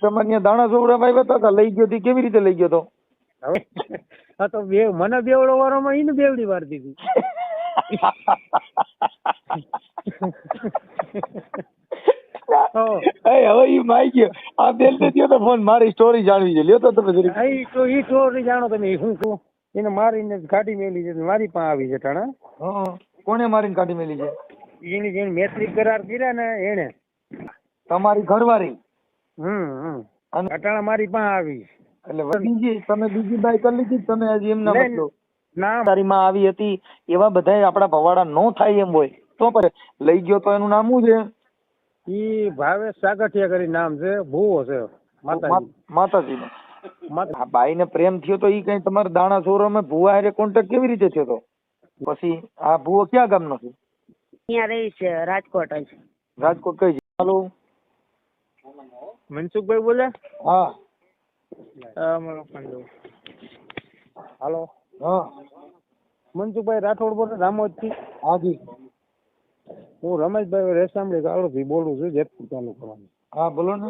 તમારે ત્યાં દાણા સોવડા વાવ્યા હતા લઈ ગયો તી કેવી રીતે લઈ ગયો તો? હવે હા તો બે મને બેવડો વારોમાં એને બેવડી વાર દીધી. હવે ઈ માઈ ગયો આ બેન ને થયો તો ફોન મારી સ્ટોરી જાણવી છે લ્યો તો તમે જરીક. ઈ સ્ટોરી જાણો તમે હું કહું એને મારીને કાઢી મેલી છે મારી પાસે આવી છે ટાણા. કોને મારીને કાઢી મેલી છે? એની જેને મૈત્રી કરાર કર્યા ને એને. તમારી ઘરવાળી? અને અટાણા મારી પાસે આવી. એટલે બીજી તમે બીજી બાઈ કરી લીધી તમે હજી એમના મતલબ ના તારી માં આવી હતી એવા બધા આપડા ભવાડા નો થાય એમ હોય તો પણ લઈ ગયો તો એનું નામ શું છે? ઈ ભાવેશ સાગઠિયા કરી નામ છે, ભૂવો છે માતાજી નો. આ બાઈ ને પ્રેમ થયો તો ઈ કઈ તમારા દાણા સોરામાં ભૂવા હારે કોન્ટેક્ટ કેવી રીતે થયો તો? પછી આ ભૂવો ક્યાં ગામનો છે? અહીંયા રહી છે રાજકોટ જ. રાજકોટ કઈ છે? હાલો મનસુખભાઈ બોલે? હા હાલો હા મનસુખભાઈ રાઠોડ બોલે રામોદ થી? હાજી હું રમેશભાઈ રેસામડી ગાળો થી બોલું છું, જેતપુર તાલુકામાં. હા બોલો ને.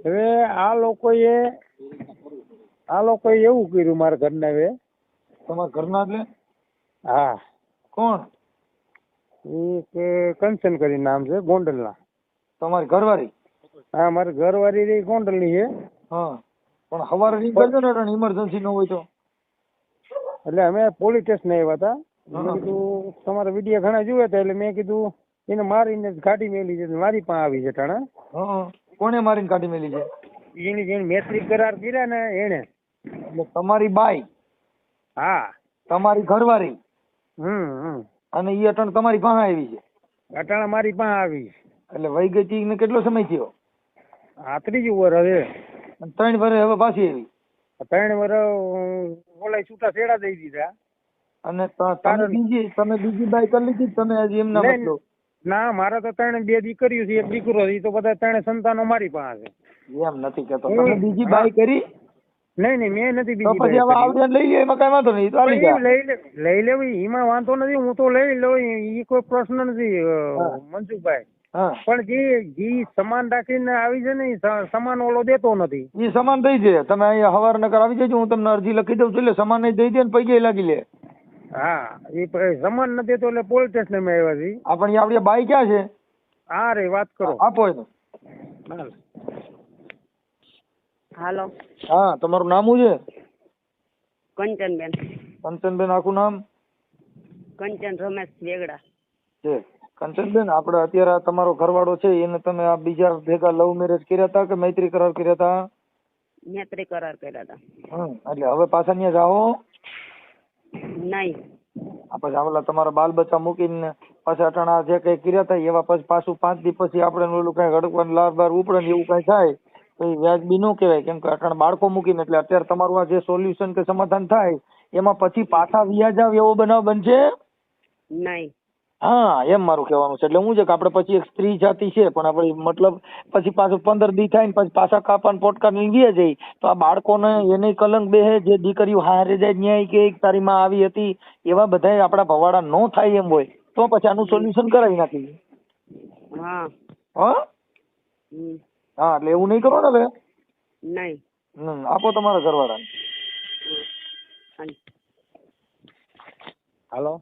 હવે આ લોકોએ એવું કર્યું મારા ઘરના. હવે તમારા ઘરના એટલે? હા. કોણ? એ કંચન કરી નામ છે, ગોંડલના. તમારી ઘરવાળી? હા મારી ઘરવાળી રહી ગોંડલની છે. હા પણ સવારે રિંગ કરજો ને ઇમરજન્સી ન હોય તો. એટલે અમે પોલીસ સ્ટેશન આવ્યા હતા. મેં કીધું તમારા વિડીયો ઘણા જોયા હતા એટલે મેં કીધું એને મારીને કાઢી મેલી છે મારી પાસે આવી છે ટાણા. કોને મારીને કાઢી મેલી છે? એની જેને મૈત્રી કરાર કર્યા ને એને. એટલે તમારી બાઈ? હા. તમારી ઘરવાળી? અને ઈ અટણ તમારી પાસે આવી છે? અટાણા મારી પાસે આવી. એટલે વહી ગઈ તી ને કેટલો સમય થયો? આ ત્રીજી વર્ષ હવે. 3 વર્ષ હવે પાછી આવી? 3 વર્ષ ઓલા છૂટા છેડા દઈ દીધા. અને તમે બીજી બાઈ કરી લીધી તમે હજી એમના મતલબ? ના મારા તો 2 દીકરીઓ છે, 1 દીકરો છે. તો બધા 3 સંતાનો મારી પાસે છે. એમ નથી કેતો તમે બીજી બાઈ કરી? નહીં મેં નથી બીજી. પછી હવે આવડે લઈ લે એમાં કઈ વાંધો નહીં, ચાલી જાય. લઈ લેવી એમાં વાંધો નથી, હું તો લઈ લઉં એ કોઈ પ્રશ્ન નથી મનસુખભાઈ. પણ જે સમાન રાખીને આવી છે ને સમાન ઓલો દેતો નથી. એ સમાન થઈ જાય તમે અહીંયા હવાર નકર આવી જજો, હું તમને અરજી લખી દઉં છું એટલે સમાન નહીં દઈ દે ને પૈકી લાગી લે. હા એ સમાન નથી દેતો એટલે પોલીસ સ્ટેશન માં આવ્યા છે. આપણી આપડી બાઈ ક્યાં છે? હા રે વાત કરો. આપો એને. હાલો હા તમારું નામ શું છે? કંચનબેન. કંચનબેન આખું નામ? કંચન રમેશ વેગડા છે. કંચનબેન આપણે અત્યારે તમારો ઘરવાળો છે એને તમે આ બીજા ભેગા લવ મેરેજ કર્યા હતા કે મૈત્રી કરાર કર્યા હતા? મૈત્રી કરાર કર્યા હતા. એટલે હવે પાછા ત્યાં જાઓ? નહીં. પછી આવેલા તમારા બાલ બચ્ચા મૂકીને પાછા અટાણા જે કઈ કર્યા હતા એવા પછી પાછું 5 દી પછી આપણે ઓલું કઈ હડકવાનું લાર બાર ઉપડે ને એવું કઈ થાય તો એ વ્યાજબી ન કહેવાય, કેમ કે અટાણા બાળકો મૂકીને. એટલે અત્યારે તમારું આ જે સોલ્યુશન કે સમાધાન થાય એમાં પછી પાછા વ્યાજ આવે એવો બનાવ બનશે નહીં? હા એમ મારું કહેવાનું છે. એટલે શું છે કે આપણે પછી એક સ્ત્રી જાતિ છે પણ આપણે મતલબ પછી પાછું 15 દી થાય ને પછી પાછા કાપાને પોટકા નીકળી જાય તો આ બાળકોને એને કલંક બેહે. જે દીકરીઓ હારે જાય ન્યાય કે તારી માં આવી હતી એવા બધા આપડા ભવાડા નો થાય એમ હોય તો પછી આનું સોલ્યુશન કરાવી નાખીએ. હા એટલે એવું નહીં કરો ને હવે. નહીં. આપો તમારા ઘરવાળાને. હાલો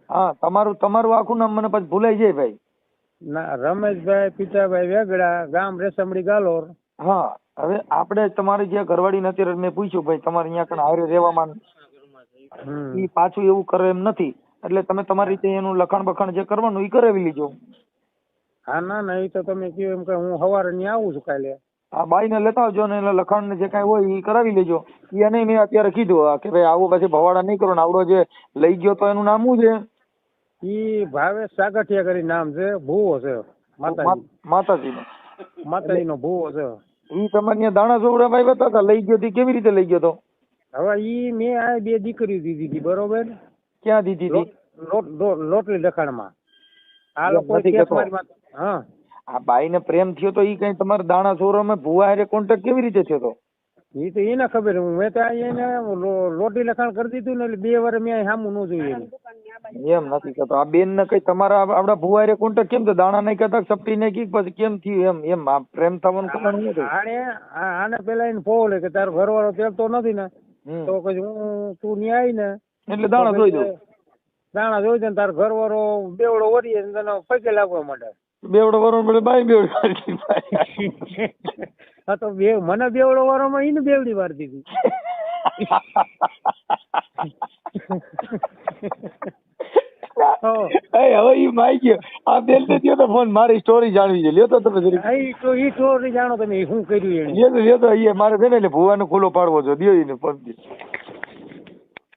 હા તમારું આખું નામ મને પછી ભૂલાઈ જાય ભાઈ. ના રમેશભાઈ પિતાભાઈ વેગડા, ગામ રેસમડી ગાલોર. હા હવે આપણે તમારી જે ઘરવાળી નથી મેં પૂછ્યું ભાઈ તમારે અહીંયા કણ હારે રહેવામાં ઈ પાછું એવું કરે એમ નથી એટલે તમે તમારી રીતે એનું લખાણ બખાણ જે કરવાનું એ કરાવી લીજો. હા ના એ તો તમે કહ્યું એમ કે હું સવારે ત્યાં આવું છું કાલે. હા બાઈ ને લેતા આવજો ને એટલે લખાણ ને જે કઈ હોય એ કરાવી લેજો. એને મેં અત્યારે કીધું કે ભાઈ આવો પછી ભવાડા નહીં કરો ને આવડો જે લઈ ગયો તો એનું નામ શું છે? ઈ ભાવેશ સાગઠિયા કરી નામ છે, ભૂવો છે માતાજી નો ભૂવો છે. ઈ તમારે ત્યાં દાણા સોવડા વાવ્યા હતા લઈ ગયો કેવી રીતે લઈ ગયો તો? હવે ઈ મેં આ 2 દીકરી દીધી હતી બરોબર. ક્યાં દીધી હતી? લોટલી લખાણમાં. આ લોકો હા આ બાઈ ને પ્રેમ થયો તો ઈ કઈ તમારા દાણા સોવડામાં ભૂવા હારે કોન્ટેક્ટ કેવી રીતે થયો તો? એ તો એને ખબર. મેં તો એને લોટી લખાણ કરી દીધું ને એટલે 2 વર્ષ મેં સામું ન જોયું. એમ નથી કહેતો. આ બેન ને કઈ તમારા આપડા ભુવારે કોન્ટેક્ટ કેમ તો દાણા નહીં કહેતા સપટી નહીં કી પછી કેમ થયું એમ એમ આ પ્રેમ થવાનું કારણ શું થયું? આને પેલા એને ફોન કે તારો ઘરવાળો તેલતો નથી ને તો પછી હું તું ન્યા આવી ને એટલે દાણા જોઈ દઉં. દાણા જોઈ દે ને તારો ઘરવાળો બેવડો વરીએ ને તને પગે લાગવા માંડે. બેવડો વરો પડે બાઈ બેવડી. હા તો મને બેવડો વારોમાં એને બેવડી વાર દીધી. હવે ઈ માઈ ગયો આ બેન ને થયો તો ફોન મારી સ્ટોરી જાણવી છે. લ્યો તો તમે ઈ સ્ટોરી જાણો તમે શું કર્યું એને. લ્યો તો એ મારે છે ને એટલે ભુવાનો ખુલ્લો પાડવો છો દ્યો એને પગ.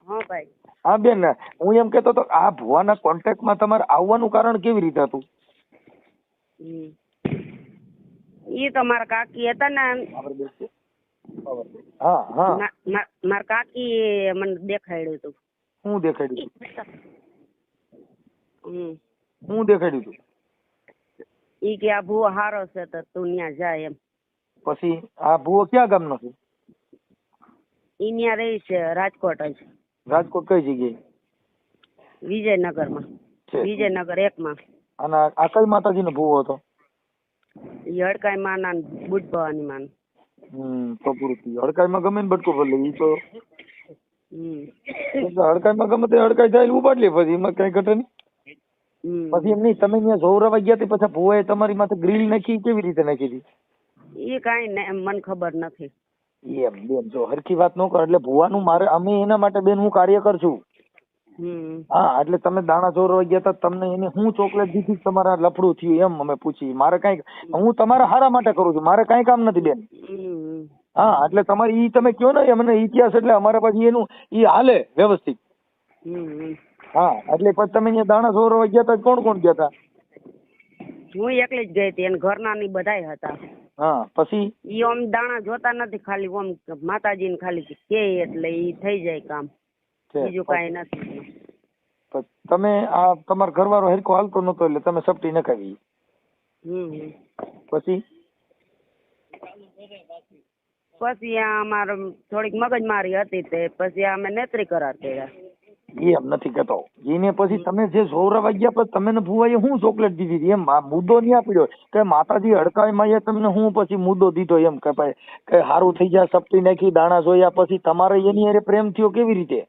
હા ભાઈ. હા બેન હું એમ કેતો તો આ ભુવાના કોન્ટેક્ટ માં તમારે આવવાનું કારણ કેવી રીતે હતું? ઈ તો મારા કાકી હતા ને. હા હા મારા કાકી મને દેખાડ્યું હતું. શું દેખાડ્યું હતું? હું દેખાડ્યું હતું? ઈ કે આ ભૂવો હારો છે તો તું ન્યા જાય એમ. પછી આ ભૂવો ક્યાં ગામનો છે? ઈ ન્યા રહી છે રાજકોટ જ. રાજકોટ કઈ જગ્યાએ? વિજયનગરમાં. વિજયનગર 1 માં. અને આ કઈ માતાજીનો ભૂવો હતો? ઈ હડકાઈ માના બુટ ભવાની માન. તો પૂરું થયું. હડકાઈમાં ગમે ને બટકો ભરલે ઈ તો હડકાઈમાં ગમે તે હડકાઈ જાય ઉપાડ લે પછી એમાં કઈ ઘટે નહીં. પછી એમ નહીં તમે ત્યાં જોવરાવા ગયા તે પછી ભુવાએ તમારી માથે ગ્રીલ નાખી કેવી રીતે નાખી હતી? એ કાંઈ મને ખબર નથી. એમ બેન જો હરખી વાત ન કરો એટલે ભુવાનું મારે અમે એના માટે બેન હું કાર્યકર છું. હા એટલે તમે દાણા ચોરવા ગયા હતા તમને એને હું ચોકલેટ દીધી તમારા લફડું થયું એમ અમે પૂછી. મારે કઈ હું તમારા હારા માટે કરું છું મારે કઈ કામ નથી બેન. હા એટલે તમારે ઈ તમે કયો ને અમને ઇતિહાસ એટલે અમારા પછી એનું ઈ હાલે વ્યવસ્થિત. હા એટલે પછી તમે અહીંયા દાણા ચોરવા ગયા હતા કોણ કોણ ગયા હતા? હું એકલી જ ગઈ હતી અને ઘરના ની બધાય હતા. હા પછી ઈ ઓમ દાણા જોતા નથી ખાલી ઓમ માતાજી ને ખાલી કે એટલે ઈ થઈ જાય કામ. બીજું કઈ નથી. તમે આ તમારા ઘરવાળો હરખો હાલતો નતો એટલે તમે સપટી નખાવી. પછી પછી અમારે થોડીક મગજમારી હતી તે પછી અમે નેત્રી કરાર કર્યા. એમ નથી કેતો એને પછી તમે જે જોવરાવા ગયા પછી તમે ભુવાએ હું ચોકલેટ દીધી હતી એમ આ મુદ્દો નહીં આપ્યો કે માતાજી હડકાઈમાં તમને હું પછી મુદ્દો દીધો એમ કે ભાઈ કે સારું થઈ જાય સપટી નાખી દાણા જોયા પછી તમારે એની હારે પ્રેમ થયો કેવી રીતે?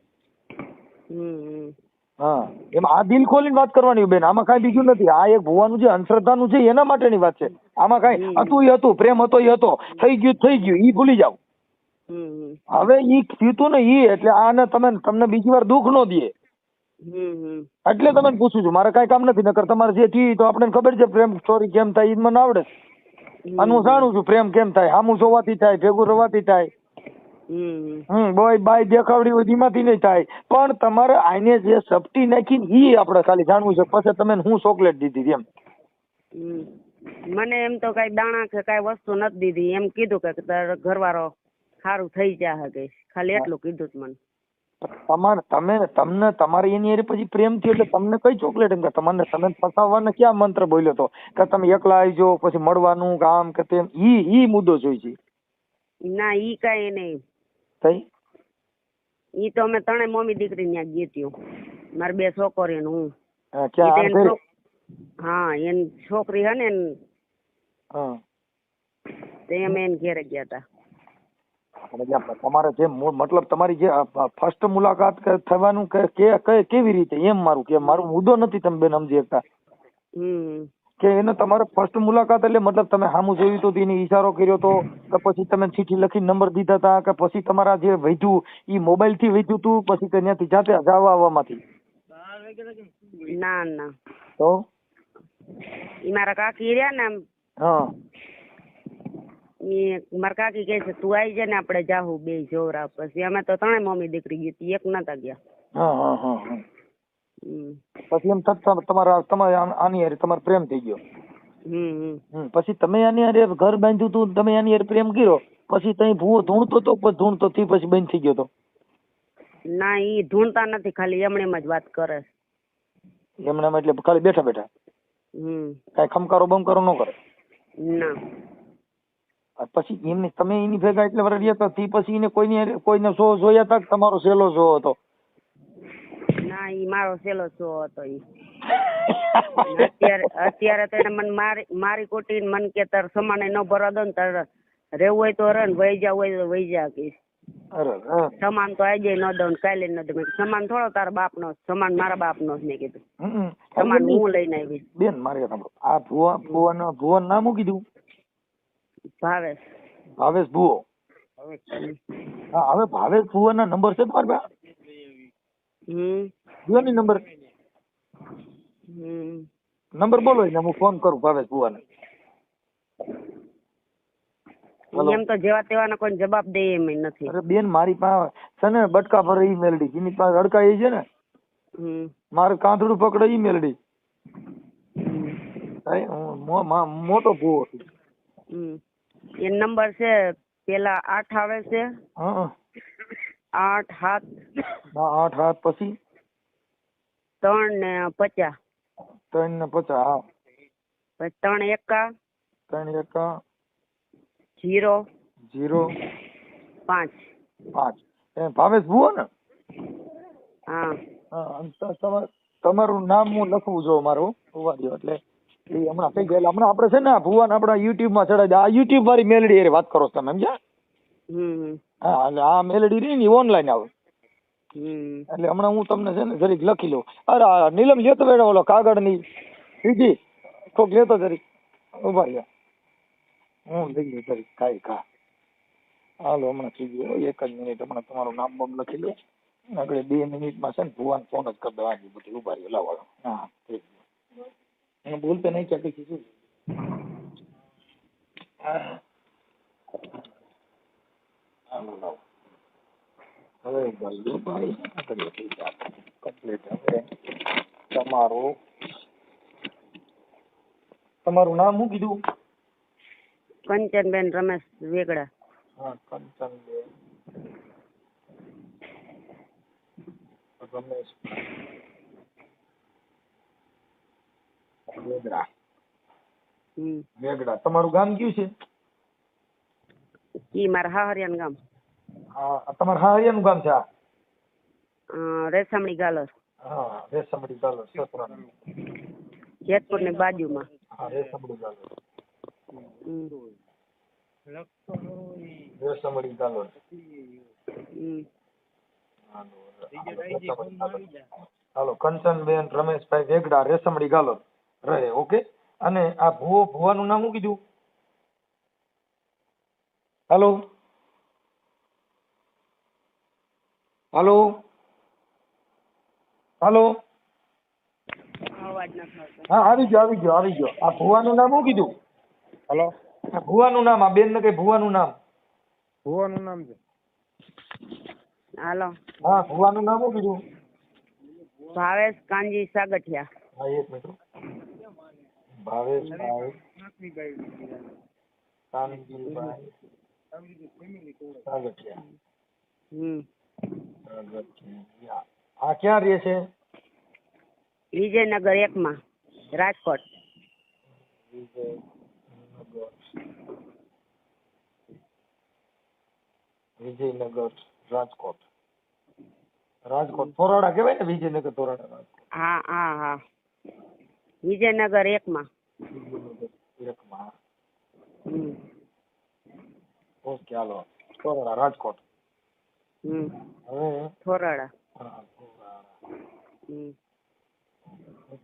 હા એમ આ દિલ ખોલીને વાત કરવાની બેન. આમાં કઈ બીજું નથી. આ એક ભુવાનું જે અંધશ્રદ્ધાનું છે એના માટેની વાત છે. આમાં કઈ હતું એ હતું પ્રેમ હતો એ હતો થઈ ગયું ઈ ભૂલી જાવ. હવે ઈ થયું ને ઈ એટલે આને તમને બીજી વાર દુઃખ ન દે એટલે તમે પૂછું છું. મારે કઈ કામ નથી નકર તમારે જે થયું તો આપણે ખબર છે પ્રેમ સ્ટોરી કેમ થાય ઈ મને આવડે અને હું જાણું છું પ્રેમ કેમ થાય. હામું જોવાથી થાય ભેગું રવાથી થાય. બોય બાય દેખાવડી હોય એમાંથી નહીં થાય પણ તમારે આને જે સપટી નાખી ઈ આપણે ખાલી જાણવું છે. પછી તમે હું ચોકલેટ દીધી એમ? મને એમ તો કઈ દાણા કે કઈ વસ્તુ નથી દીધી. એમ કીધું કે તારો ઘરવાળો સારું થઈ જાય કે ખાલી એટલું કીધું મને. તમને તમારી એની હારે પછી પ્રેમ થયો એટલે તમને કઈ ચોકલેટ એમ કે તમે ફસાવવાને ક્યાં મંત્ર બોલ્યો હતો કે તમે એકલા આવજો પછી મળવાનું કામ કે તેમ ઈ મુદ્દો જોઈ છે? ના ઈ કઈ નહીં થઈ. ઈ તો અમે ત્રણેય મમ્મી દીકરી ત્યાં ગઈ હતી. મારી 2 છોકરીઓ ને હું. હા એની છોકરી હે ને તે અમે એને ઘેરે ગયા હતા. તમારે જે મતલબ તમારી જે ફર્સ્ટ મુલાકાત થવાનું કેવી રીતે એમ મારું મુદ્દો નથી તમે બેન સમજી શકતા કે એને તમારે ફર્સ્ટ મુલાકાત એટલે મતલબ તમે સામું જોયું તો એને ઈશારો કર્યો તો કે પછી તમે ચીઠી લખી નંબર દીધા હતા કે પછી તમારા જે વૈધું ઈ મોબાઈલ થી વૈધું તું પછી ત્યાંથી જાતે જવા આવવામાંથી? ના ના તો ઈ મારા કાકી રહ્યા ને હા મારા કાકી કહે છે તું આવી જાય ને આપણે જાહુ બે જોરા. પછી અમે તો ત્રણેય મમ્મી દીકરી ગઈ હતી એક નતા ગયા. પછી એમ તમારે આની હારે તમારે પ્રેમ થઈ ગયો. પછી તમે આની હારે ઘર બાંધ્યું તું તમે આની હારે પ્રેમ કર્યો પછી તઈ ભૂવો ધૂણતો તો ધૂણતો થી પછી બંધ થઈ ગયો તો? ના ઈ ધૂણતા નથી ખાલી એમણે જ વાત કરે. એમણે એટલે ખાલી બેઠા બેઠા કઈ ખમકારો બમકારો ન કરે? ના. પછી એમને તમે એની ભેગા એટલે વાર રહ્યા હતા પછી એને કોઈને જોયા હતા તમારો સહેલો જો હતો? ના ઈ મારો છેલ્લો શો હતો ઈ. અત્યારે તો એને મને મારી કોટીને મને કે તાર સમાને ન ભરવા દો ને તાર રહેવું હોય તો રહે ને વહી જાવ હોય તો વહી જા કે સમાન તો આજે ન દઉં કાલે ન દઉં. સમાન થોડો તારા બાપ નો, સમાન મારા બાપ નો મેં કીધું. સમાન હું લઈને આવી. બેન મારે આ ભુવન નામ મૂકી દઉં. ભાવેશ. ભાવેશ ભુવો. હા હવે ભાવેશ ભુવન ના નંબર છે તમારી પાસે? ભુવન નંબર નંબર બોલો એટલે હું ફોન કરું ભાવેશ ભુવાને. એમ તો જેવા તેવાના કોઈ જવાબ દે એમ નથી. અરે બેન મારી પાસે છે ને બટકા પર ઈ મેલડી જેની પાસે અડકા એ છે ને મારે કાંધડું પકડે ઈ મેલડી. મોટો ભૂવો છું. એ નંબર છે પેલા 8 આવે છે. 8 7 પછી 3 ને 50. 3 ને 50 હા. પછી 3 એકા 0 5. ભાવેશ ભુવો ને? હા. તમારું નામ હું લખવું જો મારું ઉવાડ્યો એટલે હમણાં થઈ ગયેલા. હમણાં આપણે છે ને ભુવન આપણા યુટ્યુબ માં ચડાવી દે. આ યુટ્યુબ વાળી મેલડી એરી વાત કરો તમે સમજ્યા? હા એટલે આ મેલડી રહી ને ઓનલાઈન આવે એટલે હમણાં હું તમને છે ને જરીક લખી લઉં. અરે નીલમ લેતો બેઠો ઓલો કાગળ ની બીજી કોક લેતો જરીક ઉભા રહ્યા. હું લઈ ગયો જરીક કાંઈ કા હાલો હમણાં થઈ ગયો 1 જ મિનિટ. હમણાં તમારું નામ બમ લખી લો. આગળ 2 મિનિટમાં છે ને ભુવન ફોન જ કરી દો. આજે બધું ઉભા રહ્યો લાવો. હા થઈ ગયું. એને બોલતે નહીં ક્યાં કીધું. હવે ભાઈ કમ્પ્લીટ. હવે તમારું નામ શું કીધું? કંચનબેન રમેશ વેગડા. હા કંચનબેન રમેશ વેગડા. તમારું ગામ કયું છે? ઈ મારા હાહરિયાનું ગામ. હા તમારા હાહરિયાનું ગામ છે? રેશમડી ગાલર. હા રેશમડી ગાલર સસરા જેતપુર ની બાજુમાં. હા રેશમડી ગાલર. રેશમડી ગાલર. હાલો કંચનબેન રમેશભાઈ વેગડા રેશમડી ગાલર રહે. ઓકે. અને આ ભુવાનું નામ શું કીધું? હાલો હાલો હાલો. હા આવી ગયો. આ ભુવાનું નામ શું કીધું? હલો ભુવાનું નામ આ બેન ને કઈ ભુવાનું નામ? ભુવાનું નામ છે. હાલો હા ભુવાનું નામ શું કીધું? ભાવેશ કાનજી સાગઠિયા. હા 1 મિનિટ. ભાવેશ કાનજીભાઈ સાગઠિયા. આ ક્યાં રહે છે? વિજયનગર 1 માં રાજકોટ. વિજયનગર રાજકોટ થોરાડા કહેવાય ને? વિજયનગર થોરાડા રાજકોટ. હા વિજયનગર 1 માં. ઓકે હાલો થોરાડા રાજકોટ. હવે થોરાડા.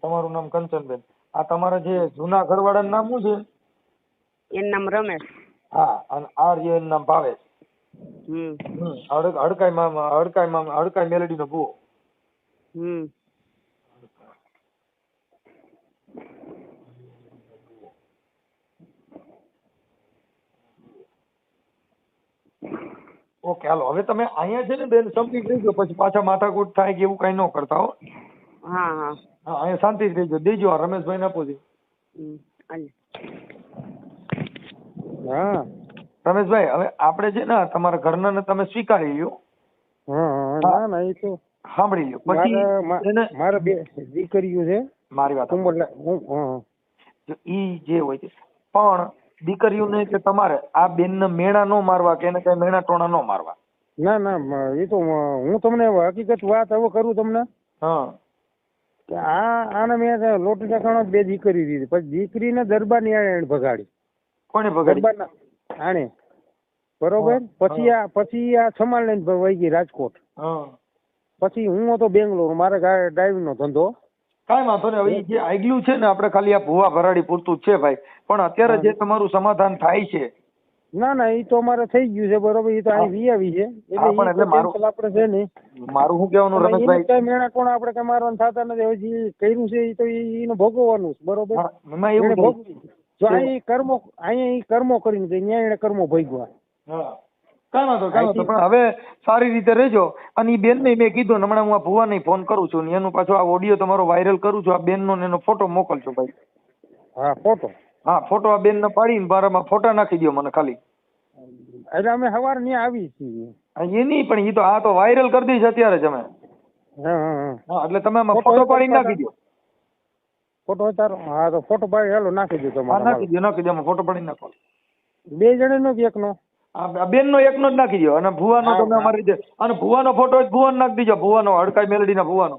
તમારું નામ કંચનબેન. આ તમારા જે જૂના ઘરવાળાનું નામ શું છે? એનું નામ રમેશ. હા અને આ એનું નામ ભાવેશ. હડકાઈ મેલડી નો ભૂવો. ઓકે હાલો હવે તમે અહીંયા છે ને બેન સમજી રહેજો. પછી પાછા માથાકૂટ થાય કે એવું કઈ ન કરતા હો. હા અહીંયા શાંતિ જ રહેજો. દેજો આ રમેશભાઈ ને આપો. હા રમેશભાઈ હવે આપણે છે ને તમારા ઘરના તમે સ્વીકારી લ્યો. ના એ તો સાંભળી લ્યો. પછી મારે 2 દીકરીઓ છે. મારી વાત ઈ જે હોય છે પણ દીકરીઓને કે તમારે આ બેન ને મેણા નો મારવા કે એને કઈ મેણા ટોણા નો મારવા. ના એ તો હું તમને હકીકત વાત હવે કરું તમને. હા કે આને મેં લોટી ટકાણો 2 દીકરી દીધી, પછી દીકરીને દરબારની આણે ભગાડી. કોને ભગાડી? દરબારના આણે, બરોબર. પછી આ સમાન લઈને વહી ગઈ રાજકોટ. પછી હું હતો બેંગ્લોર, મારે ડ્રાઇવિંગ નો ધંધો. કાંઈ વાંધો નહીં. હવે જે આગલું છે ને આપણે ખાલી આ ભૂવા ભરાડી પૂરતું જ છે ભાઈ, પણ અત્યારે જે તમારું સમાધાન થાય છે. ના ના, એ તો અમારે થઈ ગયું છે, બરોબર. એ તો અહીં વી છે, એટલે મારું આપણે છે ને. મારું શું કહેવાનું રમેશભાઈ, કઈ મેણા કોણ આપણે કઈ મારવાનું થતા નથી. હવે જે કર્યું છે એ તો એને ભોગવવાનું, બરોબર. જો અહીં કર્મો કરીને ત્યાં એને કર્મો ભોગવા. કાંઈ વાંધો પણ હવે સારી રીતે રહેજો. અને એ બેન ને મેં કીધું હમણાં હું આ ભુવા ને ફોન કરું છું ને એનું પાછો આ ઓડિયો તમારો વાયરલ કરું છું. આ બેન નો એનો ફોટો મોકલજો ભાઈ. હા ફોટો, હા ફોટો આ બેન ને પાડીને મારામાં ફોટા નાખી દો મને ખાલી. એટલે અમે સવારે ત્યાં આવી છીએ. એ નહીં પણ એ તો આ તો વાયરલ કરી દઈશ અત્યારે જ અમે. હા એટલે તમે આમાં ફોટો પાડીને નાખી દો. ફોટો તારો? હા તો ફોટો પાડી હેલો નાખી દો તમારે. નાખી દો ફોટો પાડી નાખો. 2 જણાનો કે એકનો? આ બેન નો એકનો જ નાખી દો. અને ભુવાનો તમે અમારી રીતે, અને ભુવાનો ફોટો જ ભુવાનો નાખી દીજો. ભુવાનો હડકાઈ મેલડી ના ભુવાનો.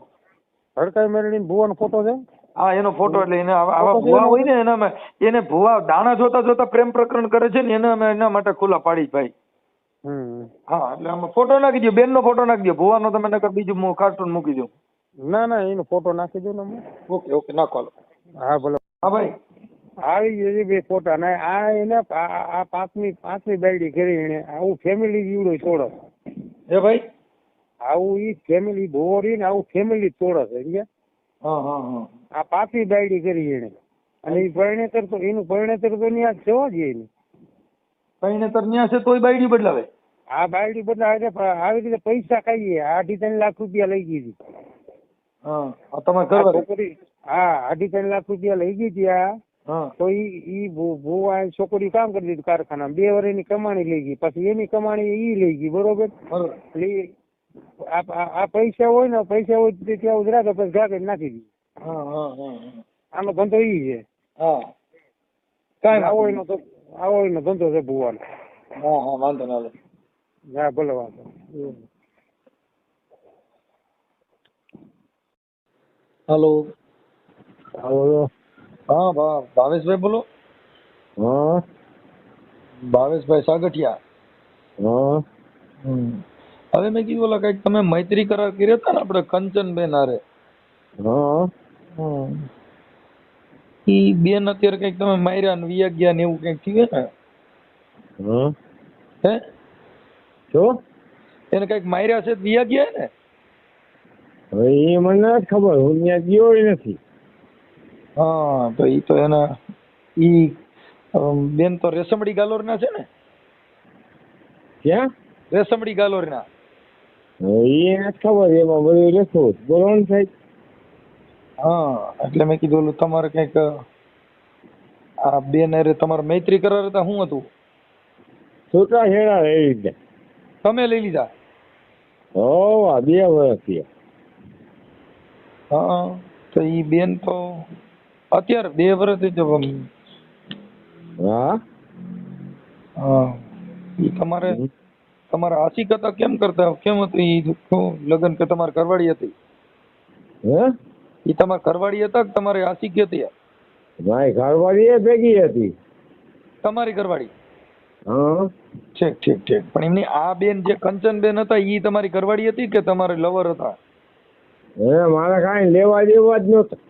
હડકાઈ મેલડી ભુવાનો ફોટો છે? હા એનો ફોટો. એટલે એને આવા ભુવા હોય ને એના એને ભુવા દાણા જોતા જોતા પ્રેમ પ્રકરણ કરે છે ને એને અમે એના માટે ખુલ્લા પાડી ભાઈ. હા એટલે આમાં ફોટો નાખી દો. બેન નો ફોટો નાખી દો. ભુવાનો તમે નકર બીજું કાર્ટૂન મૂકી દો. ના ના, એનો ફોટો નાખી દો ને. ઓકે નાખો. હા ભલે. હા ભાઈ આવી ગયો 2 ફોટા ને આ એને આ પાંચમી બાયડી કરી એને આવું ફેમિલી જીવડો તોડો. એ ભાઈ આવું ઈ ફેમિલી બોરી ને આવું ફેમિલી તોડે છે સમજ્યા? આ પાંચમી બાયડી કરી એને. અને એ પરિણેતર તો એનું પરિણેતર તો ન્યા જવા જ એની પરિણેતર ન્યા છે તોય બાયડી બદલાવે. આ બાયડી બદલાવે આવી રીતે પૈસા ખાઈએ. 2.5-3 લાખ રૂપિયા લઈ ગઈ હતી. છોકરી. હા 2.5-3 લાખ રૂપિયા લઈ ગઈ હતી આ. તો ઈ ભુવા છોકરી કામ કરી દીધું કારખાના. 2 વર્ષની કમાણી લઈ ગઈ. પછી એની કમાણી ઈ લઈ ગઈ, બરોબર. એટલે આ પૈસા હોય ને, પૈસા હોય ત્યાં ઉધરા તો પછી ગાગે નાખી દી. આનો ધંધો ઈ છે. આવો એનો ધંધો છે ભુવાનો. વાંધો ના. હા ભલે વાંધો. હેલો. હા ભાવેશભાઈ બોલો? હા ભાવેશભાઈ સાગઠિયા. હવે મેં કીધું ઓલા કઈક તમે મૈત્રી કરાર કર્યા હતા ને આપડે કંચનબેન હારે. ઈ બેન અત્યારે કઈક તમે માર્યા ને વિયા ગયા ને એવું કઈક થયું ને? હે શું એને કઈક માર્યા છે વિયા ગયા ને? હવે એ મને નથી ખબર, હું ત્યાં ગયો નથી. હા તો ઈ તો એના ઈ બેન તો રેશમડી ગાલોર ના છે ને? ક્યાં? રેશમડી ગાલોર ના. એ નથી ખબર, એમાં બધું લખું બોલો ને સાહેબ. હા એટલે મેં કીધું તમારે કઈક આ બેન અરે તમારે મૈત્રી કરાર હતા, શું હતું? છૂટા છેડા લઈ લીધા. તમે લઈ લીધા? હો 2 વર્ષ થયા. હા તો ઈ બેન તો અત્યારે 2 વર્ષ. હા ઈ તમારા આશિક હતા કેમ કરતા, કેમ હતું ઈ લગ્ન કે તમારે ઘરવાળી હતી? ઈ તમારા ઘરવાળી હતા કે તમારે આશિક હતી? મારી ઘરવાળી એ ભેગી હતી. તમારી ઘરવાળી? ઠીક. પણ એમની આ બેન જે કંચનબેન હતા ઈ તમારી ઘરવાળી હતી કે તમારે લવર હતા? મારે કઈ લેવા દેવા જ નહોતા.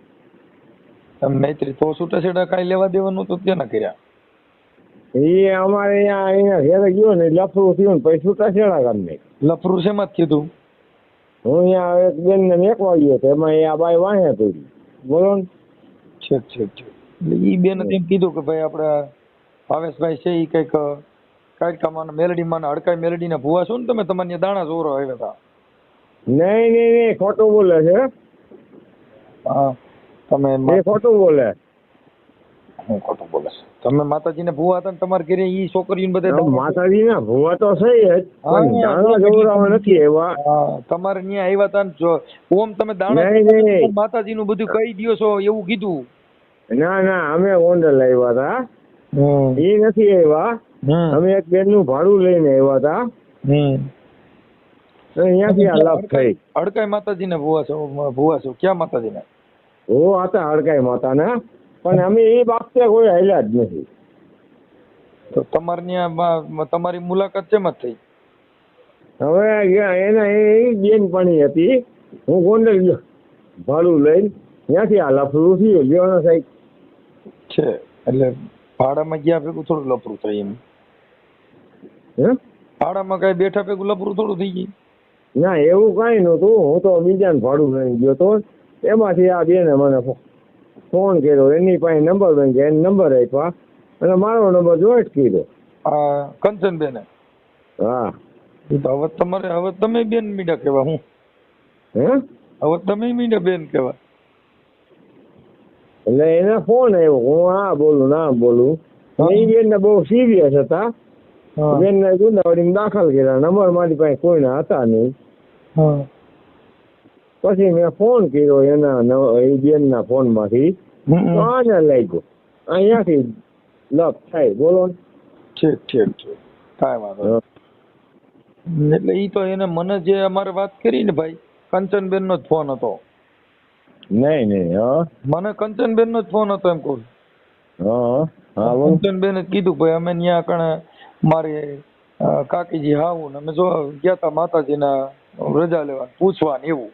તમે મૈત્રી તો છૂટાછેડા કઈ લેવા દેવાનું તો ક્યાં ના કર્યા? એ અમારે અહીંયા ઘેરે ગયો ને લફરું થયું ને પછી છૂટાછેડા કરી નાખ્યા. લફરું શેમાં જ થયું? હું અહીંયા એક બેન ને મેકવા ગયો તો એમાં આ બાઈ વાંહે પડી. બોલો ને. ઠીક. એટલે ઈ બેન એમ કીધું કે ભાઈ આપડા ભાવેશભાઈ છે ઈ કઈક કાઢકામાં મેલડી માં હડકાઈ મેલડી ના ભુવા છો ને તમે, તમારી દાણા ચોરો આવ્યા હતા. નહીં ખોટું બોલે છે. હા તમે ખોટું બોલે. હું ખોટું બોલે? તમે માતાજી ને ભુવા હતા ને તમારે ઘરે ઈ છોકરીઓ બધા માતાજી ના ભુવા તો છે જ, પણ દાણા જોવરાવા નથી આવ્યા. તમારે ત્યાં આવ્યા હતા ને ઓમ તમે દાણા માતાજી નું બધું કહી દો છો એવું કીધું? ના અમે ગોંડલ આવ્યા હતા, એ નથી આવ્યા. અમે એક બેન નું ભાડું લઈને આવ્યા હતા. અહીંયાથી આ લાભ થઈ. હડકાઈ માતાજીને ભુવા છો ક્યાં માતાજીને? હું હતા હડકાઈ માતાના, પણ અમે એ બાબતે કોઈ હાલ્યા જ નથી. તો તમારી મુલાકાત શેમાં થઈ? હવે એના એ બેનપણી હતી, હું ગોંડલ ગયો ભાડું લઈને, ત્યાંથી આ લફરું થયું ગયો સાહેબ છે. એટલે ભાડામાં ગયા ભેગું થોડું લફરું થાય એમ? હે ભાડામાં કઈ બેઠા ભેગું લફરું થોડું થઈ ગયું? ના એવું કઈ નતું, હું તો બીજાને ભાડું લઈને ગયો તો, એમાંથી આ બેને મને ફોન કર્યો, એની પાસે નંબર બની ગયા, એને નંબર આપ્યા અને મારો નંબર જોઈન્ટ કર્યો. કંચનબેન? હા. હવે તમે બેન મીડા કેવા? હું હે હવે તમે મીડા બેન કેવા? એટલે એને ફોન આવ્યો, હું હા બોલું ના બોલું. એ બેન ને બહુ સિરિયસ હતા, બેન ને ગુંદાવાડીમાં દાખલ કર્યા, નંબર મારી પાસે કોઈના હતા નહીં. પછી મેં ફોન કર્યો એના એ બેન ના ફોન માંથી, તો આને લાગ્યો અહીંયાથી લપ થાય. બોલો ને. ઠીક ઠીક ઠીક, કાંઈ વાંધો. એટલે ઈ તો એને મને જે અમારે વાત કરી ને ભાઈ, કંચનબેન નો જ ફોન હતો. નહીં નહીં. મને કંચનબેન નો જ ફોન હતો એમ કહું. કંચનબેન જ કીધું ભાઈ અમે ત્યાં કણે મારી કાકીજી હાવું ને અમે જો ગયા તા માતાજીના રજા લેવા પૂછવા ને એવું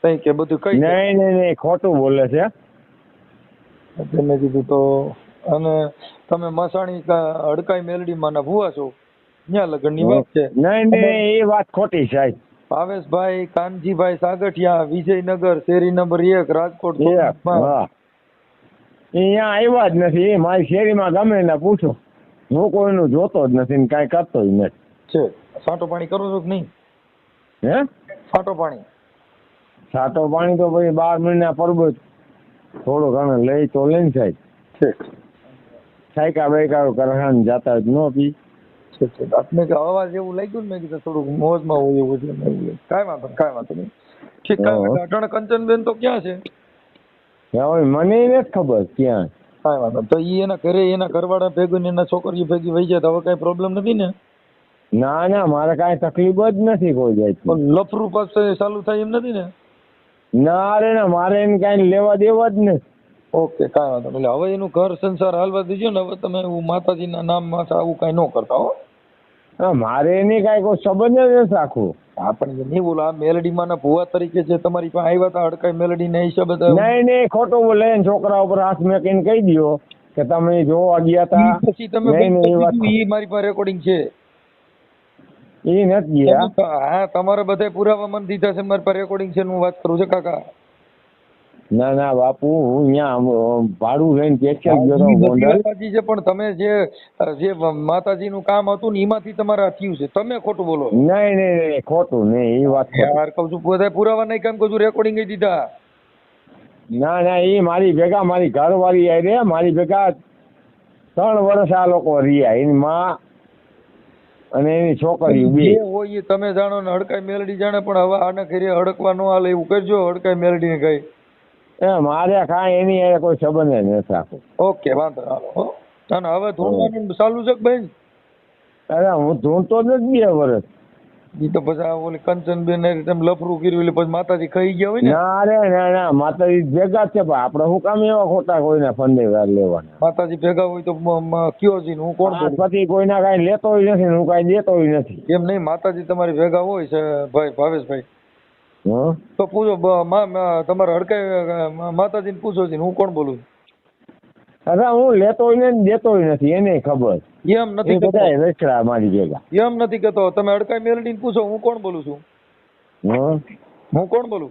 કઈ કે બધું કઈ. નહીં નહીં ખોટું બોલે છે. એટલે મેં કીધું તો અને તમે મસાણી હડકાઈ મેલડીમાં ના ભુવા છો, ત્યાં લગ્નની વાત છે. નહીં નહીં એ વાત ખોટી સાહેબ. ભાવેશભાઈ કાનજીભાઈ સાગઠિયા, વિજયનગર, શેરી નંબર 1, રાજકોટ. અહીંયા આવ્યા જ નથી. મારી શેરીમાં ગમે ને પૂછો, હું કોઈનું જોતો જ નથી ને કાંઈ કરતો જ નથી. છે સાટો પાણી કરો છો કે નહીં? હે સાટો પાણી? સાટો પાણી તો પછી 12 મહિના પરબત થોડો ઘણો લઈ તો લઈને સાહેબ. સાયકા બાયકા કરવાનું જાતા જ ન પી. આપને કે અવાજ એવું લાગ્યું ને, મેં કીધું થોડુંક મોજમાં હોય એવું એટલે મેં એવું. કાંઈ વાંધો નહીં. ઠીક. અટાણે કંચનબેન તો ક્યાં છે? મને નથી ખબર ક્યાં. કાંઈ વાંધો. તો ઈ એના ઘરે એના ઘરવાળા ભેગું ને એના છોકરીઓ ભેગી વહી જાય તો હવે કાંઈ પ્રોબ્લેમ નથી ને? ના ના મારે કાંઈ તકલીફ જ નથી કોઈ જાય. પણ લફરું પાસે ચાલુ થાય એમ નથી ને? ના રે ના, મારે એને કાંઈ લેવા દેવા જ નથી. ઓકે, કાંઈ વાંધો. એટલે હવે એનું ઘર સંસાર હાલવા દીજો ને. હવે તમે એવું માતાજીના નામમાં આવું કાંઈ ન કરતા હો. મારે એની કાંઈ કોઈ સંબંધ જ નથી રાખવું. આપણે નહીં બોલો, આ મેલડીમાં ના ભુવા તરીકે જે તમારી પાસે આવ્યા હતા હડકાઈ મેલડી ના હિસાબે. નહીં નહીં ખોટું બોલે. છોકરા ઉપર હાથ મેકીને કહી દો કે તમે જોવા ગયા હતા. પછી તમે મારી પાસે રેકોર્ડિંગ છે એ નથી ગયા. હા, તમારે બધા પુરાવા મને દીધા છે, મારી પાસે રેકોર્ડિંગ છે. હું વાત કરું છું કાકા. ના ના બાપુ, હું અહીંયા ભાડું લઈને પેશિયલ ગયો માતાજી છે, પણ તમે જે માતાજીનું કામ હતું ને એમાંથી તમારે થયું છે. તમે ખોટું બોલો. નહીં નહીં ખોટું નહીં એ વાત યાર કહું છું. બધા પુરાવા નહીં કામ કહું છું, રેકોર્ડિંગ દીધા. ના ના એ મારી ભેગા મારી ઘરવાળી આવી રે, મારી ભેગા 3 વર્ષ આ લોકો રહ્યા, એની માં અને એની છોકરી બે હોય. તમે જાણો ને હડકાઈ મેલડી જાણે, પણ હવે આને ઘરે હડકવા ન હાલે એવું કરજો. હડકાઈ મેલડી ને કઈ મારે કાંઈ એની કોઈ સંબંધ નથી રાખો. ઓકે, વાંધો હાલો. અને હવે ધૂણવાનું ચાલુ છે બેન? અરે હું ધૂણતો જ નથી 2 વર્ષ. ઈ તો પછી ઓલી કંચનબેન તમે લફરું કર્યું એટલે પછી માતાજી ખાઈ ગયા હોય ને? ના રે ના માતાજી ભેગા જ છે, પણ આપણે શું કામ એવા ખોટા કોઈના ફંદે લેવાના? માતાજી ભેગા હોય તો કયો જી હું કોણ પછી કોઈના કાંઈ લેતો નથી, હું કાંઈ દેતો નથી. એમ નહીં, માતાજી તમારી ભેગા હોય છે ભાઈ ભાવેશભાઈ, તો પૂછો તમારે હડકાઈ માતાજીને પૂછો છે હું કોણ બોલું? અરે હું લેતો ને દેતો નથી, એને ખબર. એમ નથી બધા રખડા મારી ભેગા. એમ નથી કહેતો. તમે હડકાઈ મેલડીને પૂછો હું કોણ બોલું છું. હું કોણ બોલું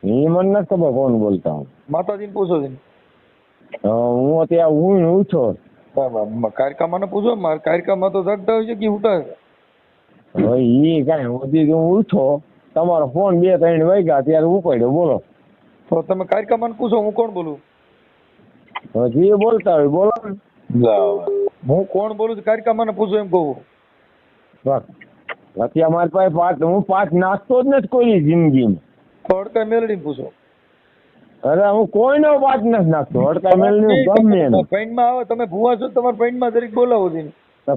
એ મને નથી ખબર કોણ બોલતા. હું માતાજીને પૂછો છે. હું અત્યારે હું છો કારકામાં પૂછો. મારે કારકામાં તો જાગતા હોય છે કે ઉઠા છે. હવે એ કાંઈ હોતી હું ઉઠો, તમારો ફોન 2-3 વાગ્યા ત્યારે ઉપાડ્યો. બોલો. તો તમે કારકામાં પૂછો હું કોણ બોલું. જે બોલતા હોય બોલો. હું કોણ બોલું છું કારકામાં પૂછો એમ કહું. અત્યારે મારી પાસે હું 5 નાસ્તો જ નથી કોઈ જિંદગીમાં. તો હડકાઈ મેલડીને પૂછો. અરે હું કોઈનો 5 નથી નાખતો. હડકાઈ મેલડી ગમે પૈણમાં આવે. તમે ભુવા છો, તમારા પૈણમાં જરીક બોલાવો છે.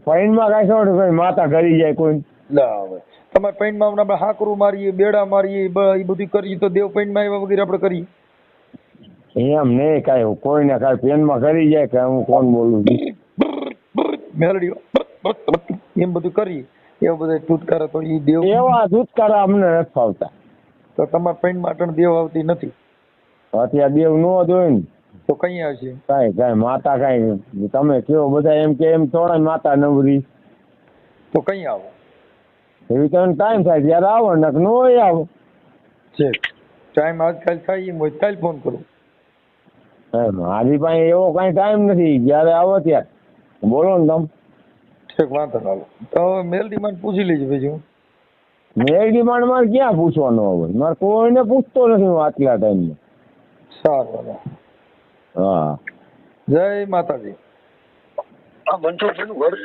પૈણમાં કાંઈ શું માતા ઘરી જાય કોઈ લા હવે તમારે પૈણમાં આપણે હાકરું મારીએ બેડા મારીએ એ બધું કરીએ તો દેવ પૈણમાં આવ્યા વગેરે આપણે કરીએ એમ નહીં કાંઈ કોઈને કાંઈ પેનમાં કરી જાય કે હું કોણ બોલું છું મેલડીઓ એમ બધું કરીએ એવું બધા છુટકારા તો એ દેવ એવા છુટકારા અમને નથી ફાવતા. તો તમારા પૈણમાં અટણ દેવ આવતી નથી અત્યારે દેવ નો જોઈ ને તો કઈ આવશે કાંઈ માતા કાંઈ તમે કયો બધા એમ કે એમ થોડા માતા નવરી તો કઈ આવો એવી તમને ટાઈમ થાય ત્યારે આવો ને નો આવો છે ટાઈમ આજકાલ થાય એમ હોય કાલ ફોન કરું મારી પાસે એવો કાંઈ ટાઈમ નથી જ્યારે આવો ત્યારે બોલો ને તમે ઠીક વાંધો ના તો મેલડી માં પૂછી લેજો બીજું મેલ ડિમાન્ડ મારે ક્યાં પૂછવાનું હવે મારે કોઈને પૂછતો નથી હું આટલા ટાઈમમાં. સારું હા જય માતાજી હા બંધો ઘર